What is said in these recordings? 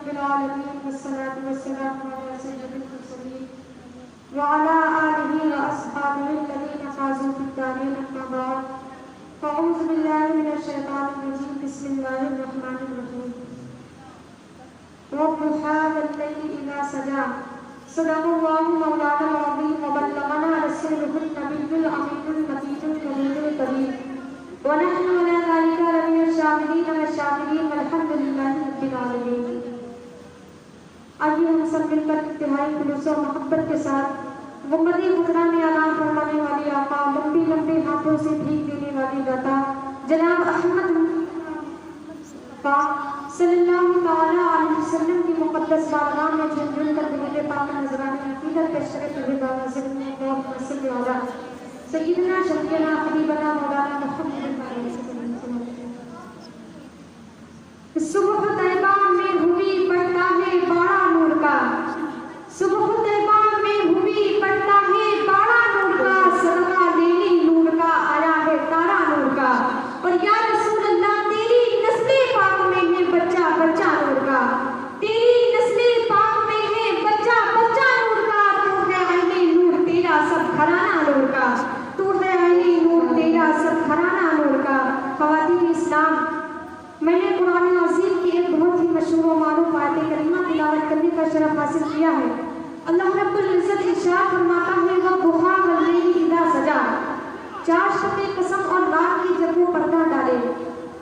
रब्बिल आलमीन वस्सलातु वस्सलामु अला सय्यिदिल मुरसलीन व अला आलिहि व अस्हाबिहि अल्लज़ीना फ़ाज़ू बिद-दारीन अम्मा बअद फ़अऊज़ु बिल्लाहि मिनश शैतानिर रजीम बिस्मिल्लाहिर रहमानिर रहीम वद्दुहा वल्लैलि इज़ा सजा सदक़ल्लाहु मौलाना अज़ीम व बल्लगना रसूलुहुन नबियुल अमीनुल मकीनुल करीमुल करीम व नहनु अला ज़ालिका लमिनश शाहिदीन व शाकिरीन वल्हम्दुलिल्लाहि रब्बिल आलमीन। आइए हम सब मिलकर इंतहाई खुलूस और मोहब्बत के साथ गुम्बदी खुदरा में आराम फरमाने वाली आका, लंबी लंबी हाथों से भीख देने वाली दाता जनाब अहमद मुस्तफा सल्लल्लाहु तआला अलैहि वसल्लम की मुक़द्दस बारगाह में झुम कर दुरूद पाक नजराने अक़ीदत पेश करते हुए बाबा सल्लल्लाहु अलैहि वसल्लम सय्यदना शफीना हबीबना मौलाना मुहम्मद सुबह तैबा में हुई पड़ता है बाड़ा नूर का, सुबह तैबा में हुई पड़ता है बाड़ा नूर का, सदका लेली नूर का आया है तारा नूर का। और या रसूल अल्लाह तेरी नस्ले पाक में है बच्चा बच्चा नूर का, तेरी नस्ले पाक में है बच्चा बच्चा नूर का। तू है आईने नूर तेरा सब घराना नूर का, तू है आईने नूर तेरा सब घराना नूर का। ख़वातीन इस्लाम, मैंने कुरान अज़ीम की एक बहुत ही मशहूर व मारूफ आयत करीमा तिलावत करने का शरफ हासिल किया है। अल्लाह रब्बुल इज़्ज़त इरशाद फरमाता है वद्दुहा वल्लैलि इज़ा सजा, चाश पे कसम और रात की जब वो पर्दा डाले।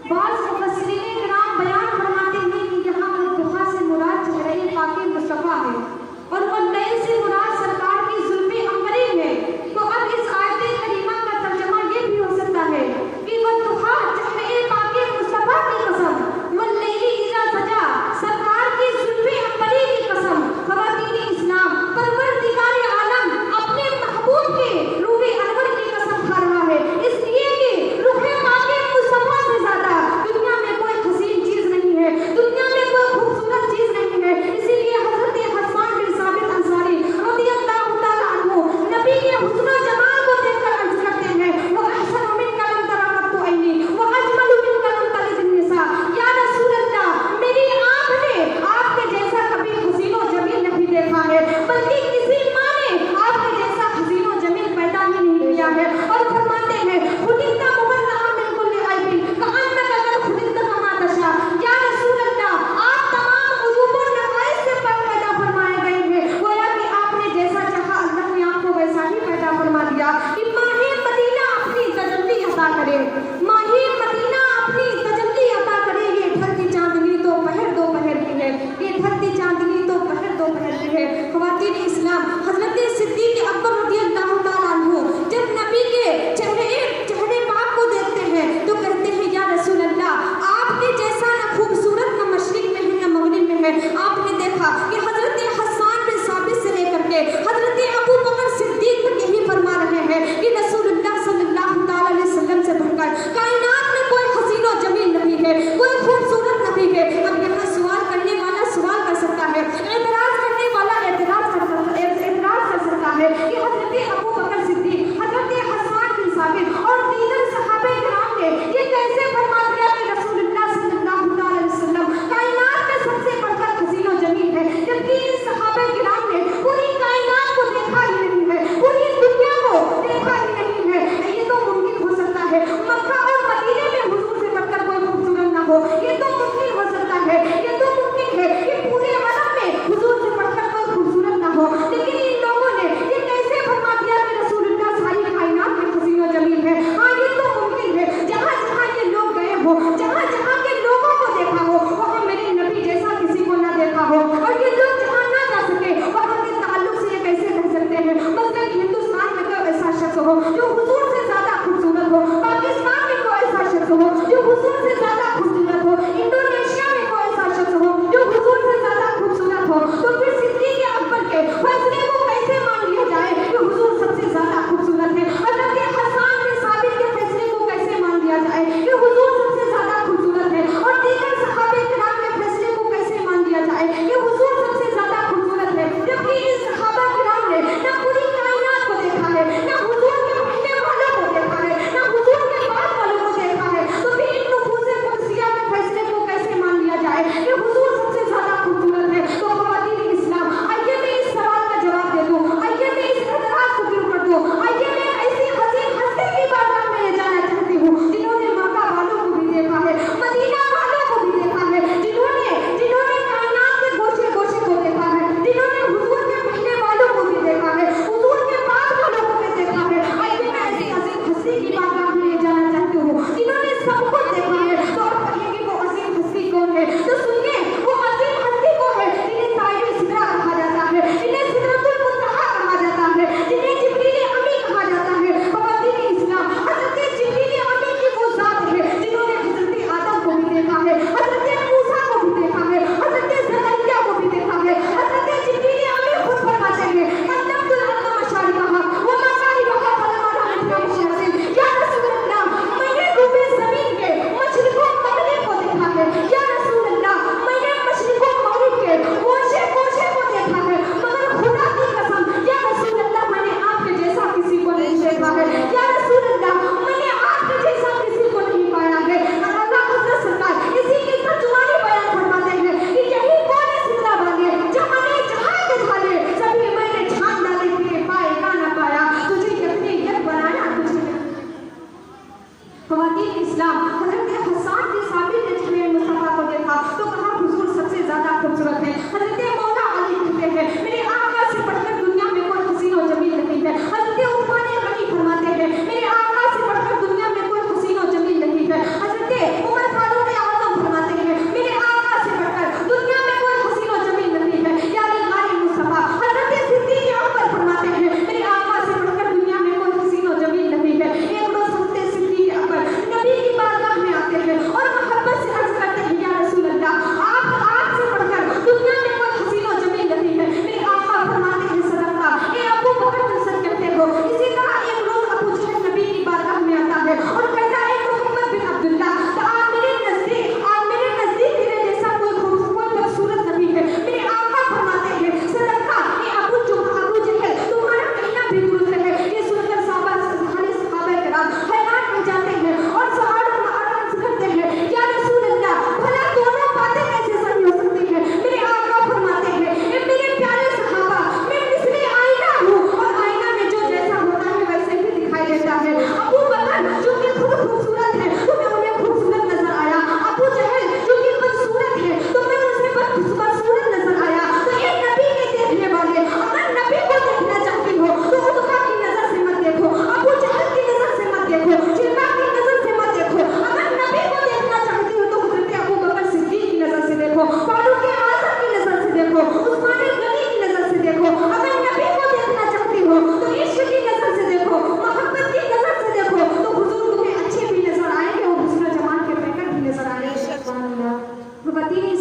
बाज़ मुफस्सिरीन किराम बयान फरमाते हैं कि यहाँ वद्दुहा से मुराद चेहरे पाके मुस्तफ़ा है और वल्लैल से मुराद सरकार की ज़ुल्फ़े अंबरी है। तो अब इस आयत करीमा का तर्जुमा ये भी हो सकता है कि वद्दुहा चेहरे पाके मुस्तफ़ा की कसम, वल्लैलि इज़ा सजा सरकार की ज़ुल्फ़े अंबरी की कसम। ख़वातीन इस्लाम, परवरदिगार आलम अपने महबूब के रूहे अनवर की कसम खा रहा है, इसलिए कि रूहे पाके मुस्तफ़ा से ज़्यादा दुनिया में कोई हसीन चीज़ नहीं है, दुनिया में कोई खूबसूरत चीज़ नहीं है। इसीलिए हज़रत हस्सान बिन साबित अंसारी रज़ियल्लाहु तआला अन्हु नबी के हुस्न व जमाल को देखकर अर्ज़ करते हैं व अहसनु मिनका लम तरा क़त्तु ऐनी व अजमलु मिनका लम तलिद निसा। या रसूल अल्लाह, मेरी आँख ने आपके जैसा कभी हसीन व जमील नहीं देखा है, बल्कि किसी माँ ने आपके जैसा हसीन व जमील पैदा ही नहीं किया है। और फरमाते हैं खुदिता मुबर्रअ मिन कुल्ली ऐबिन कअन्नका क़द खुदिता कमा तशा। या रसूल अल्लाह, आप तमाम उजूब और नक़ाइस से पाक पैदा फरमाए गए हैं, गोया कि आपने जैसा चाहा अल्लाह ने आपको वैसा ही पैदा फरमा दिया। कि माहे मदीना अपनी तजल्ली अता करे, माहे मदीना अपनी तजल्ली अता करे। ये ढलती चांदनी तो दोपहर की है, ये ढलती चांदनी तो दोपहर की है। ख़वातीन इस्लाम, हज़रत सिद्दीक़ अकबर रज़ियल्लाहु तआला अन्हु जब नबी के चेहरे पाक को देखते हैं तो कहते हैं या रसूल अल्लाह, आपके जैसा न खूबसूरत न मशरिक में है न मगरिब में है। आपने देखा कि हज़रत हस्सान बिन साबित से लेकर के हज़रत अबू बकर सिद्दीक़ तक यही फरमा रहे हैं कि रसूलुल्लाह सल्लल्लाहु तआला अलैहि वसल्लम से बढ़कर कायनात में कोई हसीन व जमील नहीं है, कोई खूबसूरत नहीं है। अब यहाँ सवाल करने वाला सवाल कर सकता है, एतराज़ करने वाला एतराज़ कर सकता है कि हज़रत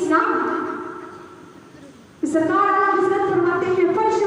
इस्लाम। सरकार आला हजरत फरमाते हैं फर्श